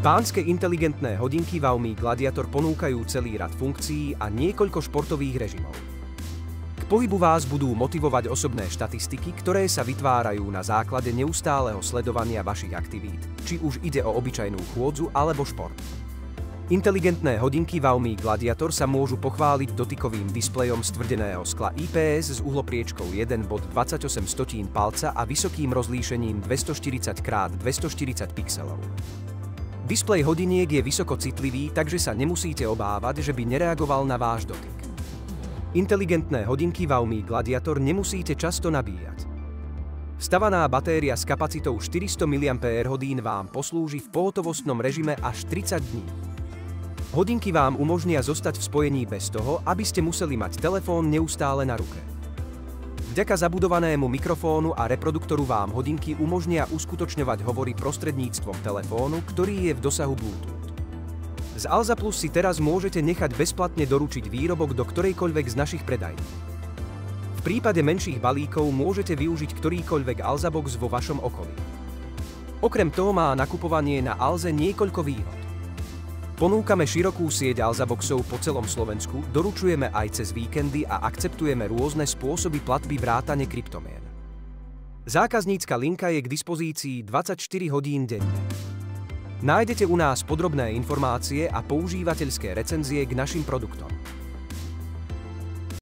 Pánske inteligentné hodinky Vaume Gladiator ponúkajú celý rad funkcií a niekoľko športových režimov. K pohybu vás budú motivovať osobné štatistiky, ktoré sa vytvárajú na základe neustáleho sledovania vašich aktivít, či už ide o obyčajnú chôdzu alebo šport. Inteligentné hodinky Vaume Gladiator sa môžu pochváliť dotykovým displejom z tvrdeného skla IPS s uhlopriečkou 1,28 palca a vysokým rozlíšením 240x240 pixelov. Displej hodiniek je vysoko citlivý, takže sa nemusíte obávať, že by nereagoval na váš dotyk. Inteligentné hodinky Vaume Gladiator nemusíte často nabíjať. Stavaná batéria s kapacitou 400 mAh vám poslúži v pohotovostnom režime až 30 dní. Hodinky vám umožnia zostať v spojení bez toho, aby ste museli mať telefón neustále na ruke. Vďaka zabudovanému mikrofónu a reproduktoru vám hodinky umožnia uskutočňovať hovory prostredníctvom telefónu, ktorý je v dosahu Bluetooth. Z Alza Plus si teraz môžete nechať bezplatne doručiť výrobok do ktorejkoľvek z našich predajní. V prípade menších balíkov môžete využiť ktorýkoľvek Alzabox vo vašom okolí. Okrem toho má nakupovanie na Alze niekoľko výhod. Ponúkame širokú sieť Alzaboxov po celom Slovensku, doručujeme aj cez víkendy a akceptujeme rôzne spôsoby platby vrátane kryptomien. Zákaznícka linka je k dispozícii 24 hodín denne. Nájdete u nás podrobné informácie a používateľské recenzie k našim produktom.